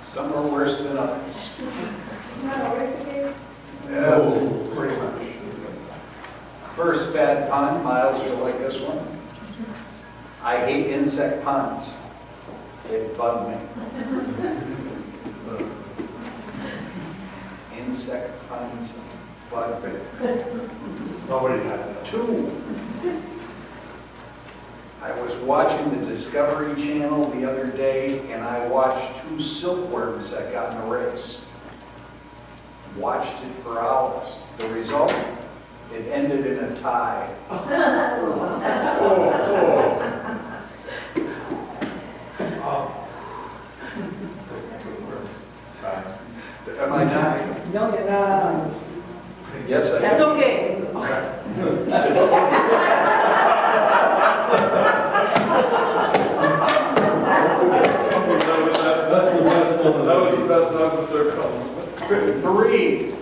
Some are worse than others. Is that always the case? Yes, pretty much. First bad pun, Miles, you'll like this one. I hate insect puns. They bug me. Insect puns bug me. Nobody had that. 2. I was watching the Discovery Channel the other day, and I watched 2 silkworms that got in a race. Watched it for hours. The result? It ended in a tie. Am I not? No, you're not. Yes, I am. That's okay. That was the best one with their comments. 3.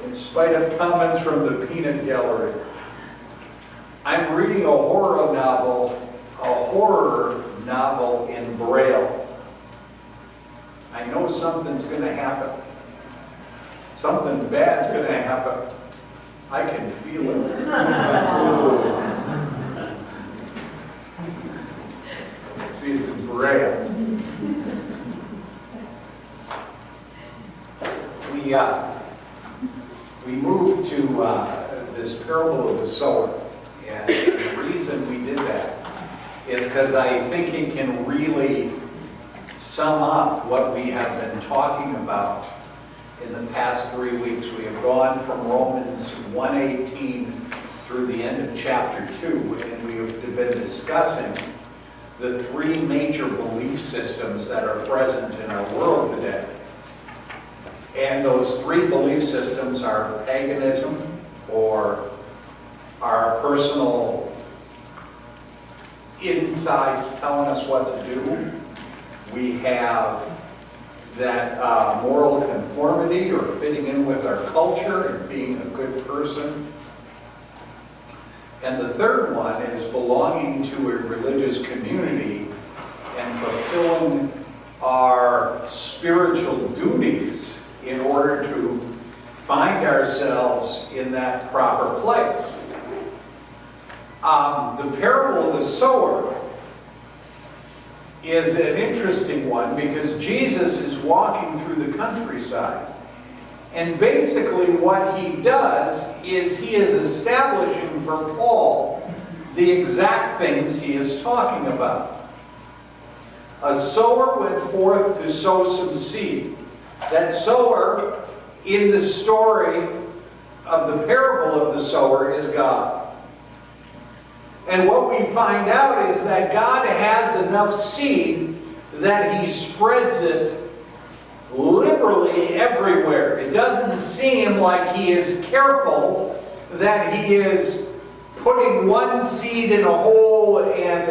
In spite of comments from the peanut gallery, I'm reading a horror novel in Braille. I know something's going to happen. Something bad's going to happen. I can feel it. See, it's in Braille. We moved to this parable of the sower, and the reason we did that is because I think it can really sum up what we have been talking about in the past 3 weeks. We have gone from Romans 1:18 through the end of chapter 2, and we have been discussing the 3 major belief systems that are present in our world today. And those 3 belief systems are paganism, or our personal insides telling us what to do. We have that moral conformity, or fitting in with our culture and being a good person. And the third one is belonging to a religious community and fulfilling our spiritual duties in order to find ourselves in that proper place. The parable of the sower is an interesting one because Jesus is walking through the countryside. And basically what he does is he is establishing for Paul the exact things he is talking about. A sower went forth to sow some seed. That sower in the story of the parable of the sower is God. And what we find out is that God has enough seed that he spreads it liberally everywhere. It doesn't seem like he is careful that he is putting one seed in a hole and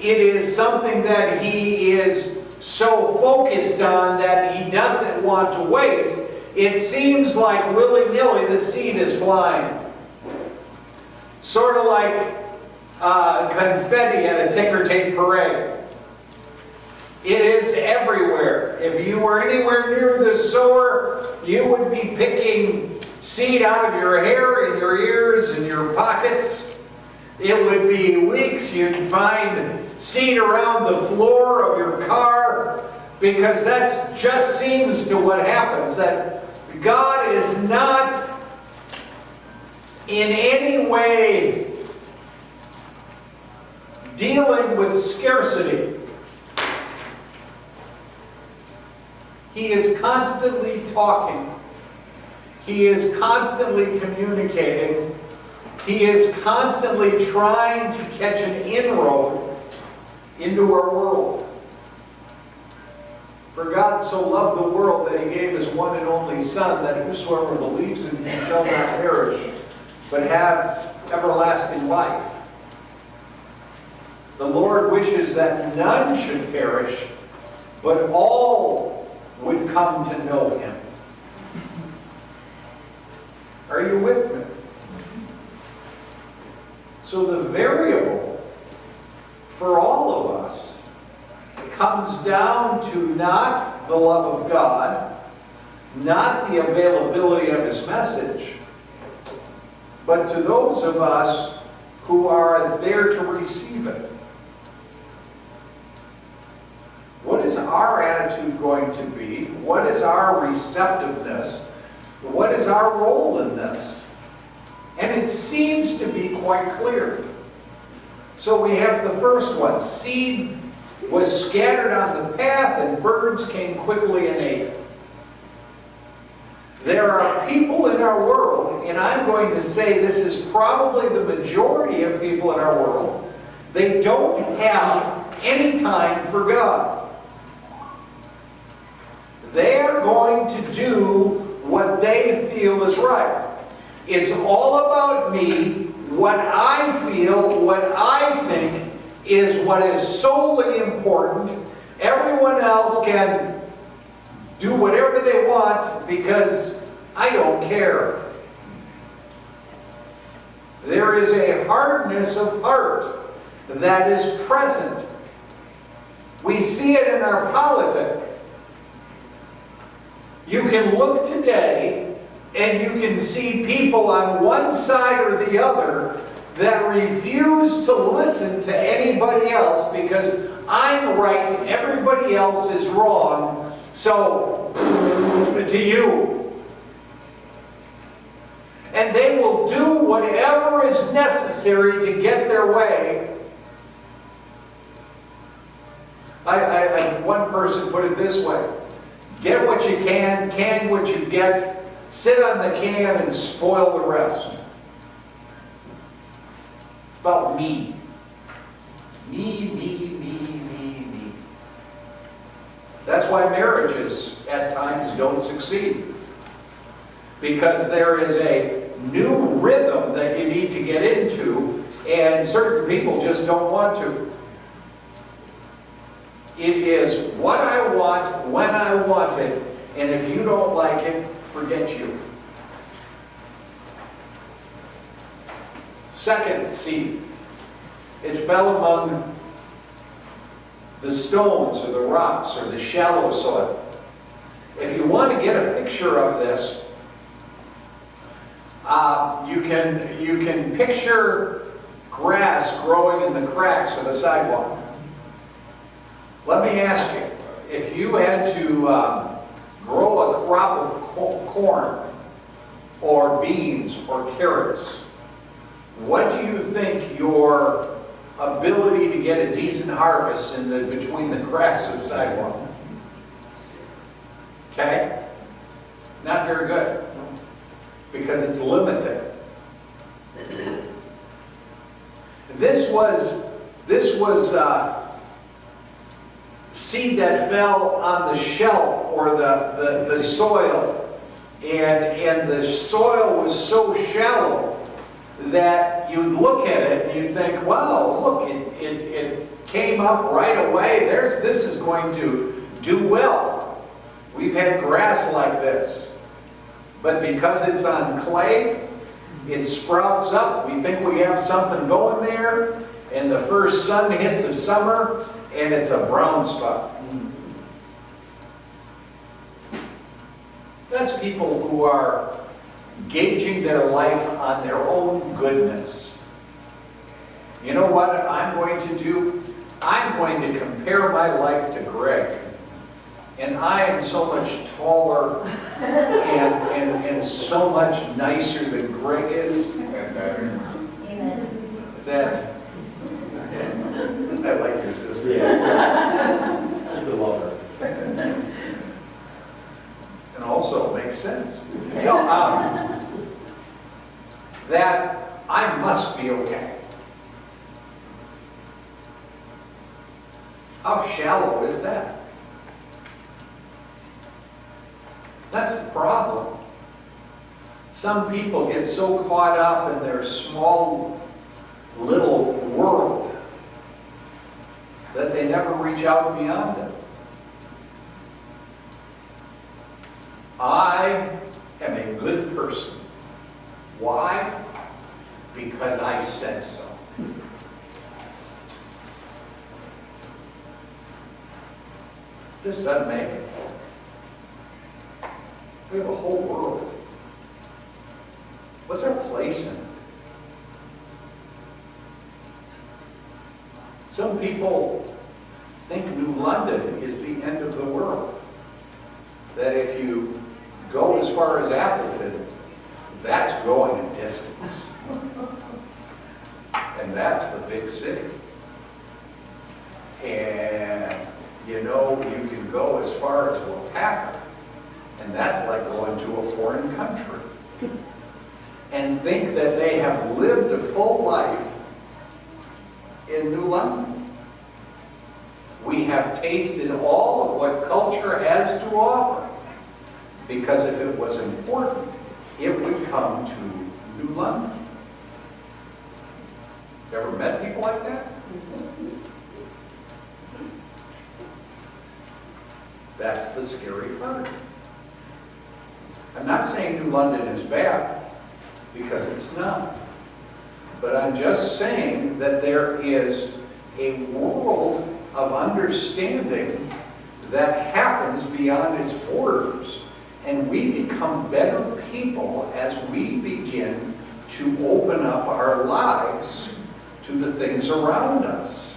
it is something that he is so focused on that he doesn't want to waste. It seems like willy-nilly the seed is flying. Sort of like confetti at a ticker tape parade. It is everywhere. If you were anywhere near the sower, you would be picking seed out of your hair, in your ears, in your pockets. It would be weeks. You'd find seed around the floor of your car, because that just seems to what happens. That God is not in any way dealing with scarcity. He is constantly talking. He is constantly communicating. He is constantly trying to catch an inroad into our world. For God so loved the world that he gave his one and only Son, that whosoever believes in him shall not perish, but have everlasting life. The Lord wishes that none should perish, but all would come to know him. Are you with me? So the variable for all of us comes down to not the love of God, not the availability of His message, but to those of us who are there to receive it. What is our attitude going to be? What is our receptiveness? What is our role in this? And it seems to be quite clear. So we have the first one. Seed was scattered on the path, and birds came quickly and ate it. There are people in our world, and I'm going to say this is probably the majority of people in our world, they don't have any time for God. They are going to do what they feel is right. It's all about me, what I feel, what I think is what is solely important. Everyone else can do whatever they want because I don't care. There is a hardness of heart that is present. We see it in our politics. You can look today and you can see people on one side or the other that refuse to listen to anybody else because I'm right and everybody else is wrong, so to you. And they will do whatever is necessary to get their way. One person put it this way: get what you can what you get, sit on the can and spoil the rest. It's about me. Me. That's why marriages at times don't succeed. Because there is a new rhythm that you need to get into, and certain people just don't want to. It is what I want, when I want it, and if you don't like it, forget you. Second seed. It fell among the stones or the rocks or the shallow soil. If you want to get a picture of this, you can picture grass growing in the cracks of a sidewalk. Let me ask you, if you had to grow a crop of corn or beans or carrots, what do you think your ability to get a decent harvest between the cracks of the sidewalk? Okay? Not very good. Because it's limited. This was seed that fell on the shelf or the soil, and the soil was so shallow that you'd look at it and you'd think, wow, look, it came up right away. This is going to do well. We've had grass like this. But because it's on clay, it sprouts up. We think we have something going there, and the first sun hits of summer, and it's a brown spot. That's people who are gauging their life on their own goodness. You know what I'm going to do? I'm going to compare my life to Greg. And I am so much taller and so much nicer than Greg is. Amen. That I like your sister. Yeah. The lover. And also makes sense. That I must be okay. How shallow is that? That's the problem. Some people get so caught up in their small little world that they never reach out beyond it. I am a good person. Why? Because I said so. Just doesn't make it. We have a whole world. What's our place in it? Some people think New London is the end of the world. That if you go as far as Appleton, that's going a distance. And that's the big city. And you know, you can go as far as Wapaka, and that's like going to a foreign country. And think that they have lived a full life in New London. We have tasted all of what culture has to offer, because if it was important, it would come to New London. You ever met people like that? That's the scary part. I'm not saying New London is bad, because it's not. But I'm just saying that there is a world of understanding that happens beyond its borders, and we become better people as we begin to open up our lives to the things around us.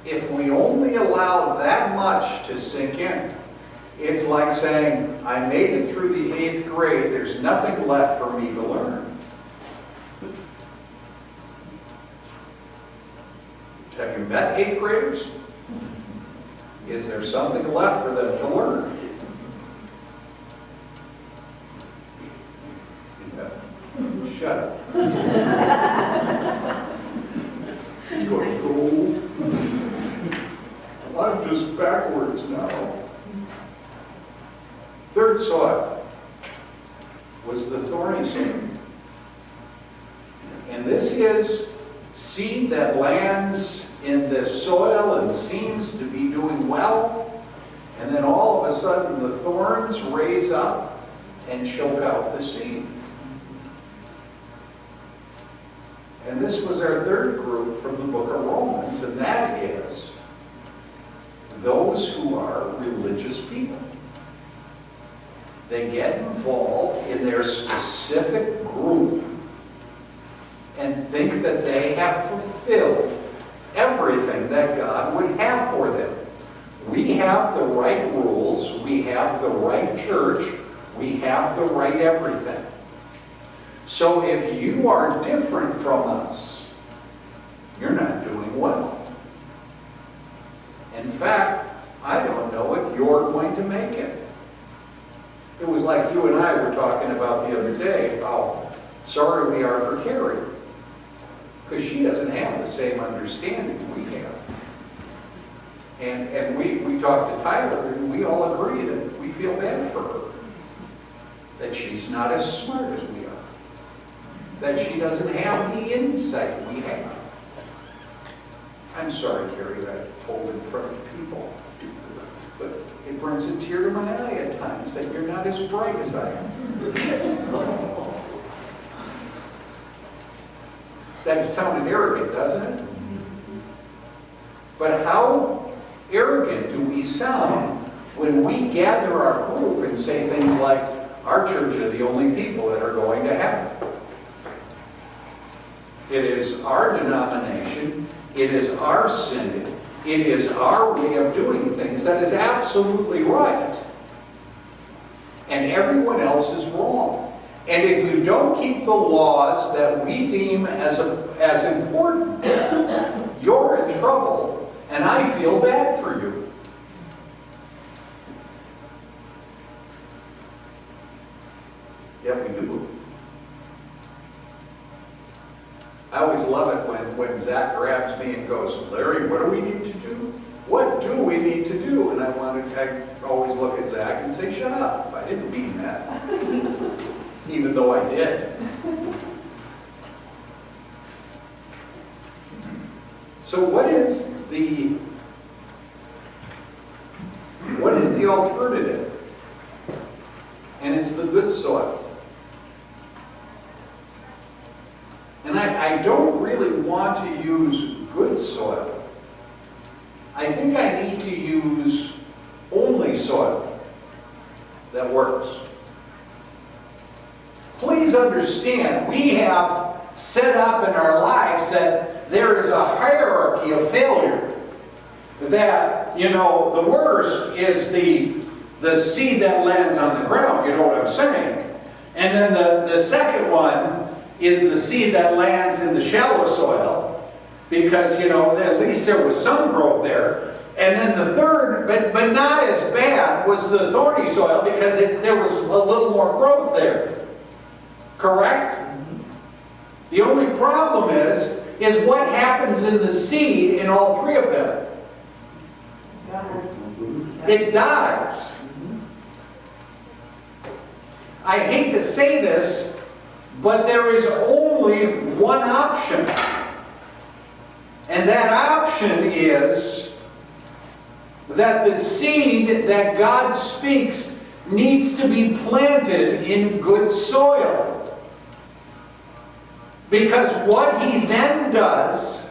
If we only allow that much to sink in, it's like saying, I made it through the 8th grade, there's nothing left for me to learn. Have you met 8th graders? Is there something left for them to learn? Shut up. It's going gold. I'm just backwards now. Third soil was the thorny soil. And this is seed that lands in this soil and seems to be doing well, and then all of a sudden the thorns raise up and choke out the seed. And this was our third group from the book of Romans, and that is those who are religious people. They get involved in their specific group and think that they have fulfilled everything that God would have for them. We have the right rules, we have the right church, we have the right everything. So if you are different from us, you're not doing well. In fact, I don't know if you're going to make it. It was like you and I were talking about the other day, how sorry we are for Carrie. Because she doesn't have the same understanding we have. And we talked to Tyler, and we all agree that we feel bad for her. That she's not as smart as we are. That she doesn't have the insight we have. I'm sorry, Carrie, that I told in front of people. But it brings a tear to my eye at times that you're not as bright as I am. That sounded arrogant, doesn't it? But how arrogant do we sound when we gather our group and say things like, our church are the only people that are going to heaven. It is our denomination, it is our synod, it is our way of doing things that is absolutely right. And everyone else is wrong. And if you don't keep the laws that we deem as important, you're in trouble, and I feel bad for you. Yet we do. I always love it when Zach grabs me and goes, Larry, what do we need to do? What do we need to do? And I always look at Zach and say, shut up. I didn't mean that. Even though I did. So what is the alternative? And it's the good soil. And I don't really want to use good soil. I think I need to use only soil that works. Please understand, we have set up in our lives that there is a hierarchy of failure. That, you know, the worst is the seed that lands on the ground, you know what I'm saying? And then the second one is the seed that lands in the shallow soil, because, you know, at least there was some growth there. And then the third, but not as bad, was the thorny soil, because there was a little more growth there. Correct? The only problem is what happens in the seed in all three of them. It dies. I hate to say this, but there is only one option. And that option is that the seed that God speaks needs to be planted in good soil. Because what he then does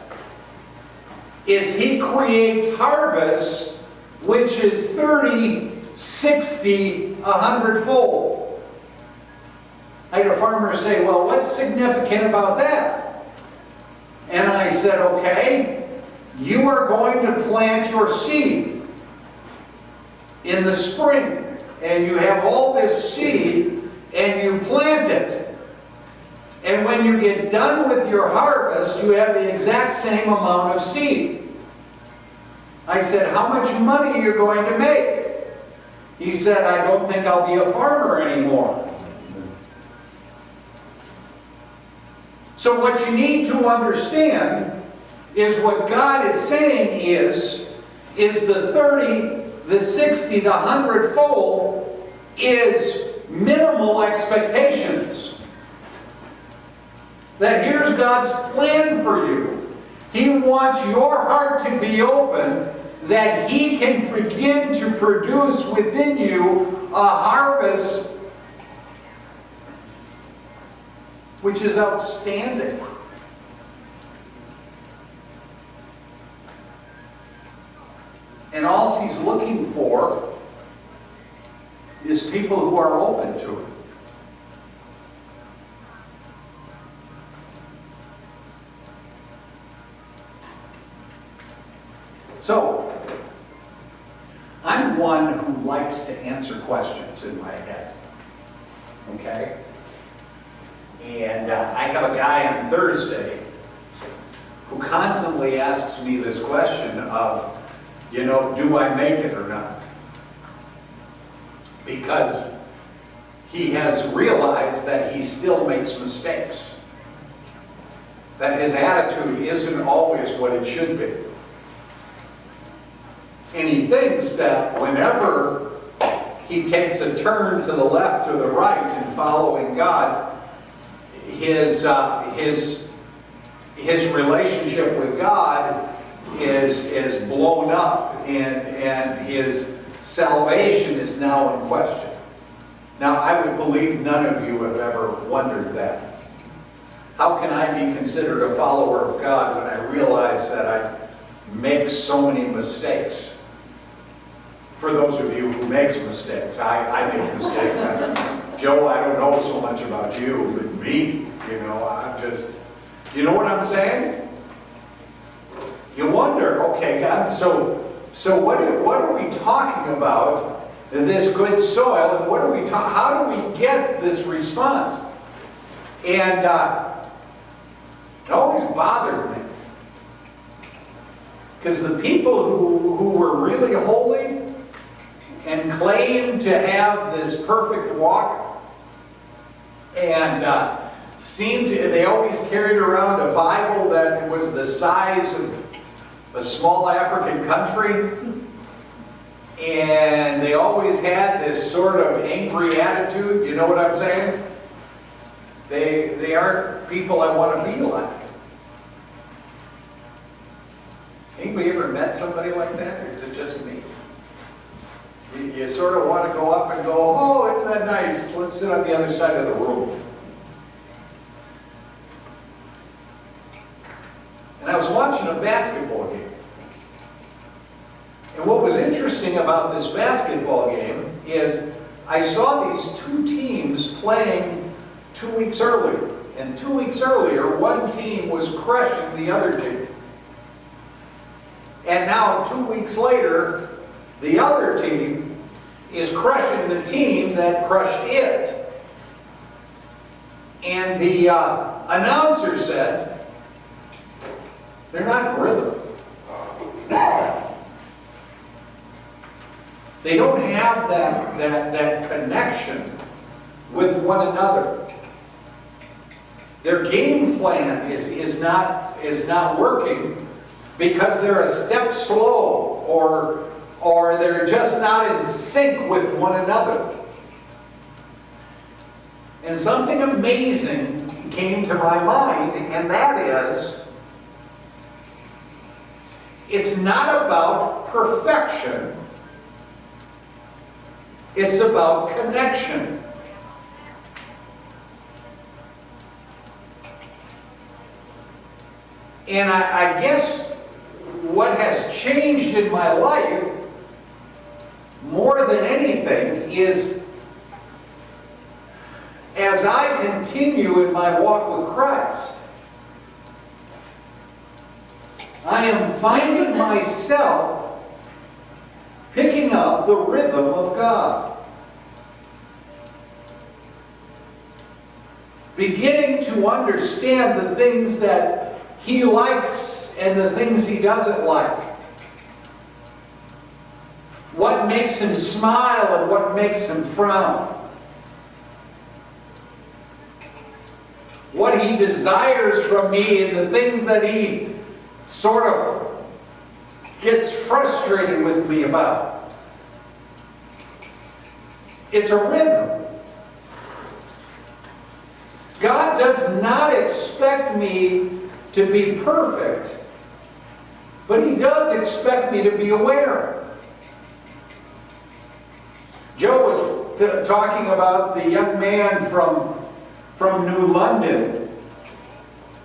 is he creates harvests which is 30, 60, 100-fold. I had a farmer say, well, what's significant about that? And I said, okay, you are going to plant your seed in the spring, and you have all this seed, and you plant it. And when you get done with your harvest, you have the exact same amount of seed. I said, how much money are you going to make? He said, I don't think I'll be a farmer anymore. So what you need to understand is what God is saying is the 30, the 60, the 100-fold is minimal expectations. That here's God's plan for you. He wants your heart to be open, that he can begin to produce within you a harvest which is outstanding. And all he's looking for is people who are open to it. So, I'm one who likes to answer questions in my head. Okay? And I have a guy on Thursday who constantly asks me this question of, you know, do I make it or not? Because he has realized that he still makes mistakes. That his attitude isn't always what it should be. And he thinks that whenever he takes a turn to the left or the right in following God, his relationship with God is blown up, and his salvation is now in question. Now, I would believe none of you have ever wondered that. How can I be considered a follower of God when I realize that I make so many mistakes? For those of you who makes mistakes, I make mistakes. Joe, I don't know so much about you, but me, you know, I'm just, you know what I'm saying? You wonder, okay, God, so what are we talking about in this good soil, and what are we how do we get this response? And it always bothered me, because the people who were really holy and claimed to have this perfect walk, and they always carried around a Bible that was the size of a small African country, and they always had this sort of angry attitude, you know what I'm saying? They aren't people I want to be like. Anybody ever met somebody like that, or is it just me? You sort of want to go up and go, oh, isn't that nice? Let's sit on the other side of the room. And I was watching a basketball game. And what was interesting about this basketball game is I saw these two teams playing 2 weeks earlier. And 2 weeks earlier, one team was crushing the other team. And now 2 weeks later, the other team is crushing the team that crushed it. And the announcer said, they're not in rhythm. They don't have that connection with one another. Their game plan is not working because they're a step slow or they're just not in sync with one another. And something amazing came to my mind, and that is, it's not about perfection, it's about connection. And I guess what has changed in my life more than anything is as I continue in my walk with Christ, I am finding myself picking up the rhythm of God. Beginning to understand the things that He likes and the things He doesn't like. What makes Him smile and what makes Him frown. What He desires from me and the things that He sort of gets frustrated with me about. It's a rhythm. God does not expect me to be perfect, but He does expect me to be aware. Joe was talking about the young man from New London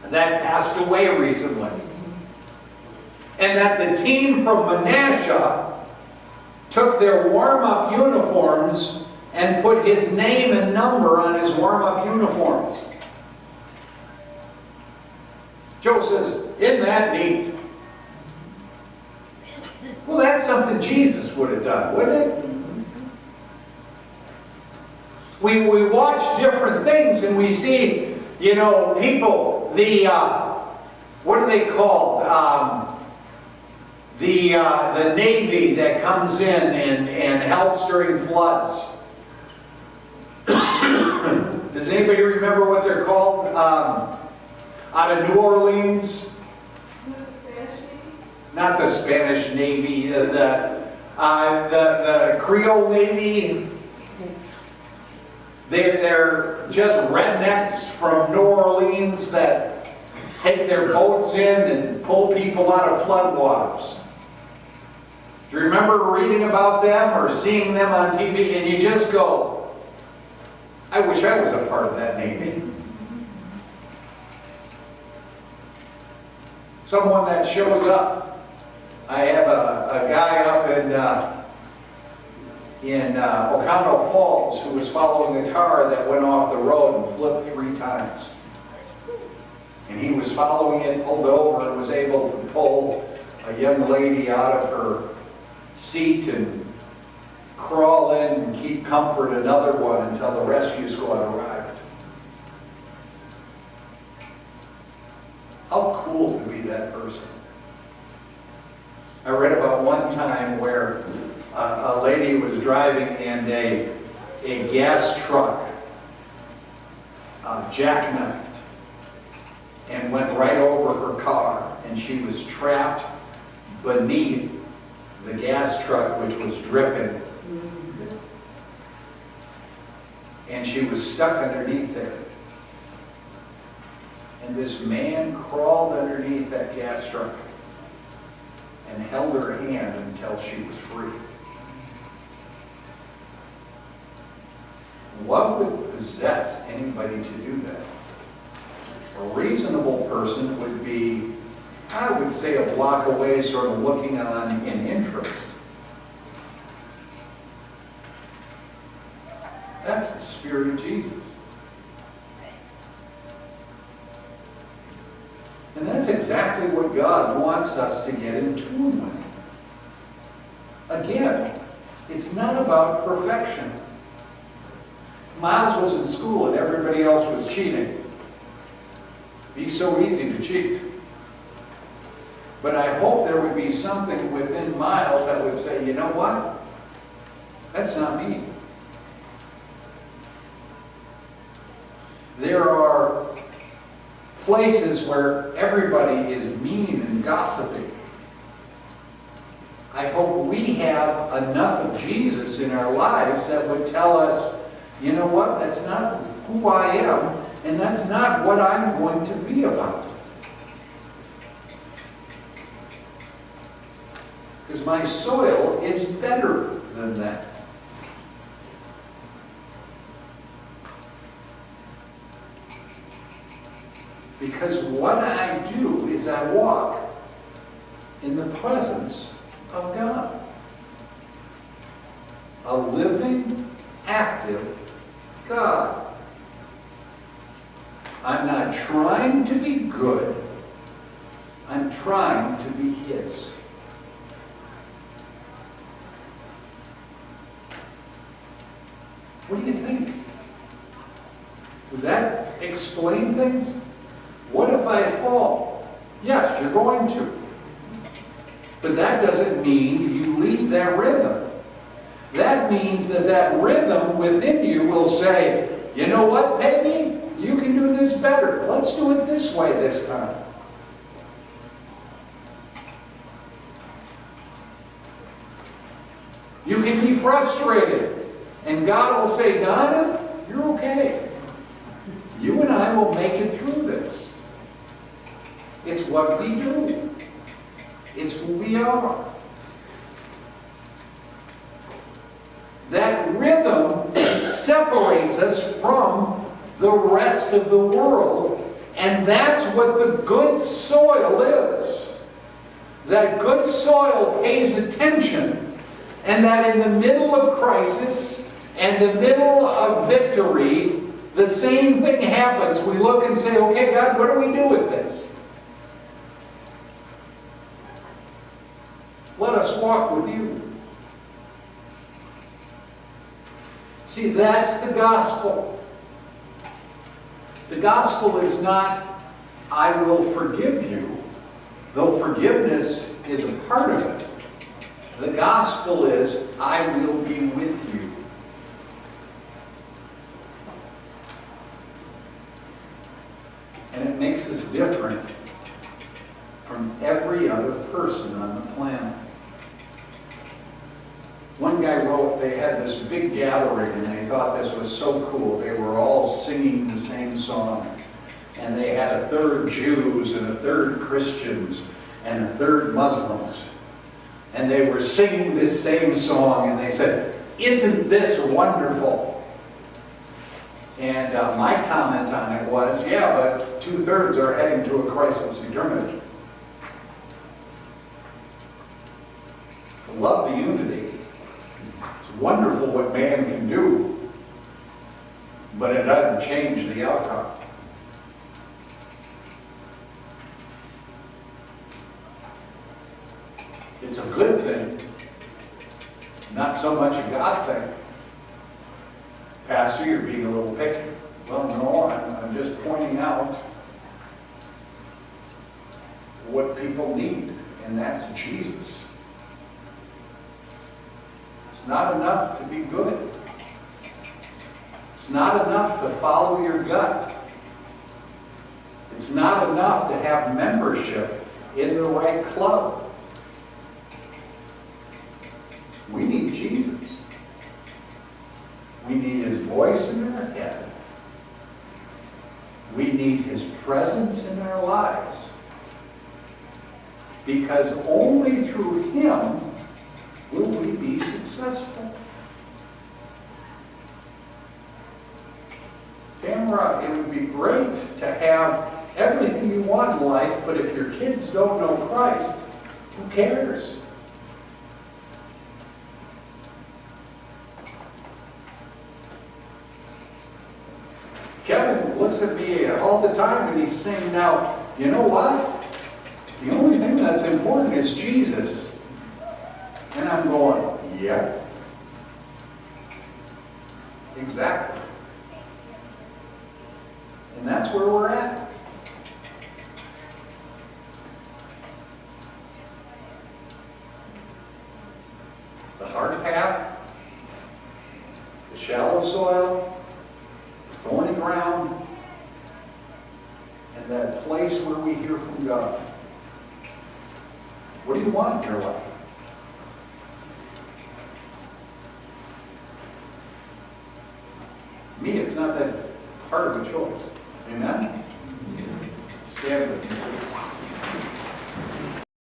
that passed away recently. And that the team from Menasha took their warm-up uniforms and put his name and number on his warm-up uniforms. Joe says, isn't that neat? Well, that's something Jesus would have done, wouldn't it? We watch different things and we see, people, what are they called? The Navy that comes in and helps during floods. Does anybody remember what they're called? Out of New Orleans? Not the Spanish Navy, the Creole Navy. They're just rednecks from New Orleans that take their boats in and pull people out of floodwaters. Do you remember reading about them or seeing them on TV and you just go, I wish I was a part of that Navy. Someone that shows up. I have a guy up in Oconto Falls who was following a car that went off the road and flipped 3 times. And he was following it, pulled over, and was able to pull a young lady out of her seat and crawl in and keep comfort another one until the rescue squad arrived. How cool to be that person. I read about one time where a lady was driving and a gas truck jackknifed and went right over her car, and she was trapped beneath the gas truck, which was dripping. And she was stuck underneath there. And this man crawled underneath that gas truck and held her hand until she was free. What would possess anybody to do that? A reasonable person would be, I would say, a block away, sort of looking on in interest. That's the Spirit of Jesus. And that's exactly what God wants us to get in tune with. Again, it's not about perfection. Miles was in school and everybody else was cheating. It'd be so easy to cheat. But I hope there would be something within Miles that would say, you know what? That's not me. There are places where everybody is mean and gossiping. I hope we have enough of Jesus in our lives that would tell us, you know what, that's not who I am, and that's not what I'm going to be about. Because my soil is better than that. Because what I do is I walk in the presence of God. A living, active God. I'm not trying to be good. I'm trying to be His. What do you think? Does that explain things? What if I fall? Yes, you're going to. But that doesn't mean you leave that rhythm. That means that that rhythm within you will say, you know what, Peggy? You can do this better. Let's do it this way this time. You can be frustrated. And God will say, Donna, you're okay. You and I will make it through this. It's what we do. It's who we are. That rhythm separates us from the rest of the world, and that's what the good soil is. That good soil pays attention, and that in the middle of crisis and the middle of victory, the same thing happens. We look and say, okay, God, what do we do with this? Let us walk with you. See, that's the gospel. The gospel is not, I will forgive you, though forgiveness is a part of it. The gospel is, I will be with you. And it makes us different from every other person on the planet. One guy wrote, they had this big gathering and they thought this was so cool. They were all singing the same song. And they had a third Jews and a third Christians and a third Muslims. And they were singing this same song and they said, isn't this wonderful? And my comment on it was, yeah, but 2/3 are heading to a Christless eternity. Love the unity. It's wonderful what man can do, but it doesn't change the outcome. It's a good thing, not so much a God thing. Pastor, you're being a little picky. Well, no, I'm just pointing out what people need, and that's Jesus. It's not enough to be good. It's not enough to follow your gut. It's not enough to have membership in the right club. We need Jesus. We need His voice in our head. We need His presence in our lives. Because only through Him will we be successful. Tamara, it would be great to have everything you want in life, but if your kids don't know Christ, who cares? looks at me all the time and he's saying, now, you know what? The only thing that's important is Jesus. And I'm going, yep. Exactly. And that's where we're at. The hard path, the shallow soil, the thorny ground, and that place where we hear from God. What do you want in your life? Me, it's not that hard of a choice. Amen? Stand with me, please.